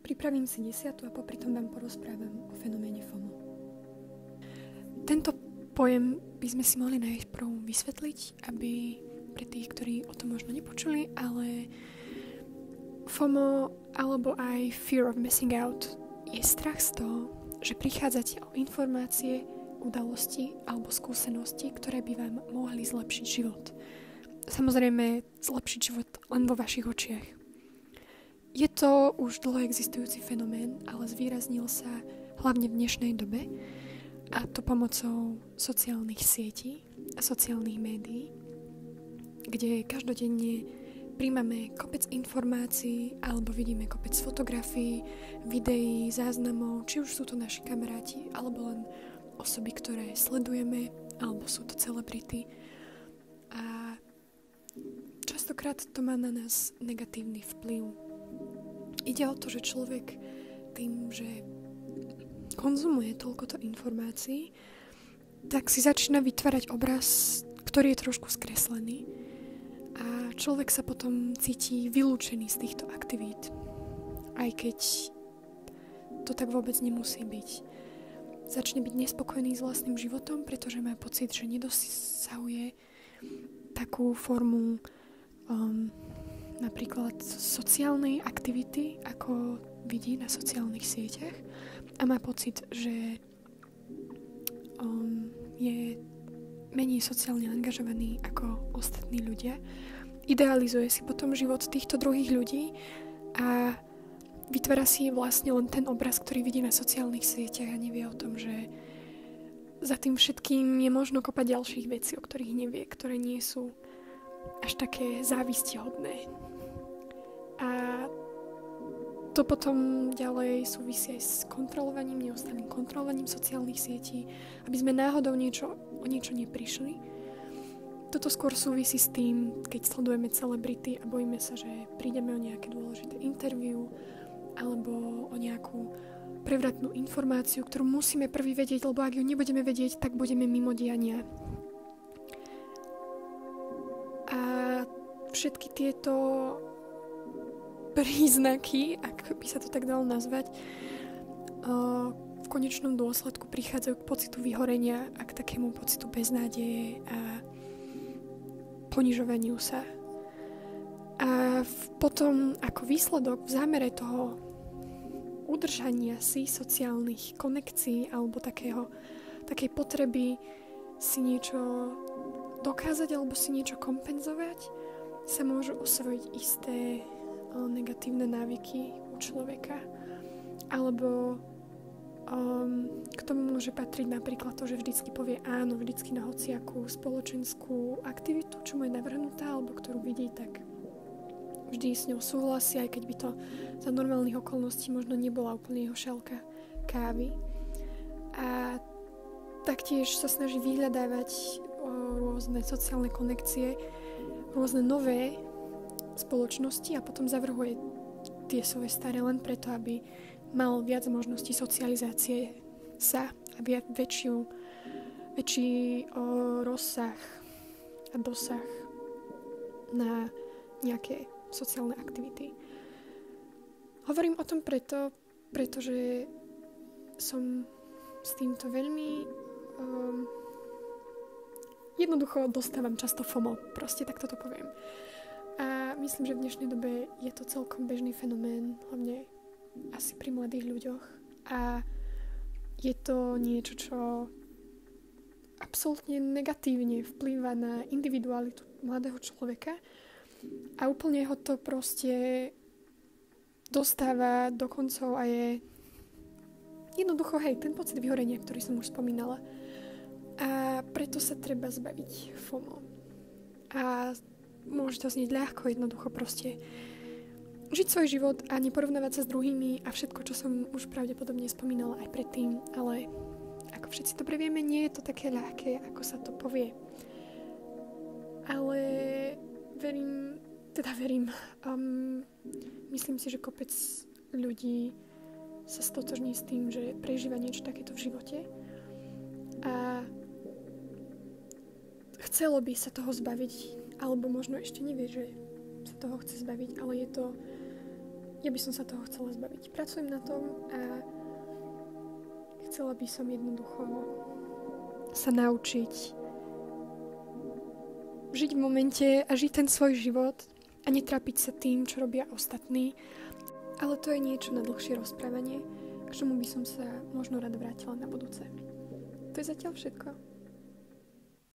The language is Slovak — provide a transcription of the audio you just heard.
Pripravím si 10. a popri tom vám porozprávam o fenoméne FOMO. Tento pojem by sme si mohli najprv vysvetliť, aby pre tých, ktorí o tom možno nepočuli, ale FOMO alebo aj Fear of Missing Out je strach z toho, že prichádzate o informácie, udalosti alebo skúsenosti, ktoré by vám mohli zlepšiť život. Samozrejme, zlepšiť život len vo vašich očiach. Je to už dlho existujúci fenomén, ale zvýraznil sa hlavne v dnešnej dobe, a to pomocou sociálnych sietí a sociálnych médií, kde každodenne príjmame kopec informácií alebo vidíme kopec fotografií, videí, záznamov, či už sú to naši kamaráti alebo len osoby, ktoré sledujeme, alebo sú to celebrity. A častokrát to má na nás negatívny vplyv. Ide o to, že človek tým, že konzumuje toľkoto informácií, tak si začína vytvárať obraz, ktorý je trošku skreslený. A človek sa potom cíti vylúčený z týchto aktivít. Aj keď to tak vôbec nemusí byť. Začne byť nespokojný s vlastným životom, pretože má pocit, že nedosahuje takú formu napríklad sociálnej aktivity, ako vidí na sociálnych sieťach, a má pocit, že je menej sociálne angažovaný ako ostatní ľudia. Idealizuje si potom život týchto druhých ľudí a vytvára si vlastne len ten obraz, ktorý vidí na sociálnych sieťach, a nevie o tom, že za tým všetkým je možno kopa ďalších vecí, o ktorých nevie, ktoré nie sú až také závistihodné. A to potom ďalej súvisí aj s kontrolovaním, neustálým kontrolovaním sociálnych sietí, aby sme náhodou o niečo neprišli. Toto skôr súvisí s tým, keď sledujeme celebrity a bojíme sa, že prídeme o nejaké dôležité interview alebo o nejakú prevratnú informáciu, ktorú musíme prvý vedieť, lebo ak ju nebudeme vedieť, tak budeme mimo diania. A všetky tieto príznaky, ak by sa to tak dalo nazvať, v konečnom dôsledku prichádzajú k pocitu vyhorenia a k takému pocitu beznádeje a ponižovaniu sa. A potom ako výsledok v zámere toho udržania si sociálnych konekcií alebo takej potreby si niečo dokázať alebo si niečo kompenzovať, sa môžu osvojiť isté negatívne návyky u človeka. Alebo k tomu môže patriť napríklad to, že vždycky povie áno, vždycky na hociakú spoločenskú aktivitu, čo mu je navrhnutá, alebo ktorú vidí, tak vždy s ňou súhlasí, aj keď by to za normálnych okolností možno nebola úplne jeho šálka kávy. A taktiež sa snaží vyhľadávať rôzne sociálne konekcie, rôzne nové spoločnosti, a potom zavrhuje tie svoje staré len preto, aby mal viac možností socializácie sa a väčší rozsah a dosah na nejaké sociálne aktivity. Hovorím o tom pretože som s týmto veľmi jednoducho dostávam často FOMO, proste takto to poviem. A myslím, že v dnešnej dobe je to celkom bežný fenomén, hlavne asi pri mladých ľuďoch. A je to niečo, čo absolútne negatívne vplýva na individualitu mladého človeka a úplne ho to proste dostáva do koncov a je jednoducho, ten pocit vyhorenia, ktorý som už spomínala. A preto sa treba zbaviť FOMO. A môže to znieť ľahko, jednoducho proste žiť svoj život a neporovnávať sa s druhými a všetko, čo som už pravdepodobne spomínala aj predtým, ale ako všetci dobre vieme, nie je to také ľahké, ako sa to povie. Ale verím, myslím si, že kopec ľudí sa stotožní s tým, že prežíva niečo takéto v živote a chcelo by sa toho zbaviť, alebo možno ešte nevie, že sa toho chce zbaviť, ale je ja by som sa toho chcela zbaviť. Pracujem na tom a chcela by som jednoducho sa naučiť žiť v momente a žiť ten svoj život a netrápiť sa tým, čo robia ostatní. Ale to je niečo na dlhšie rozprávanie, k čomu by som sa možno rada vrátila na budúce. To je zatiaľ všetko.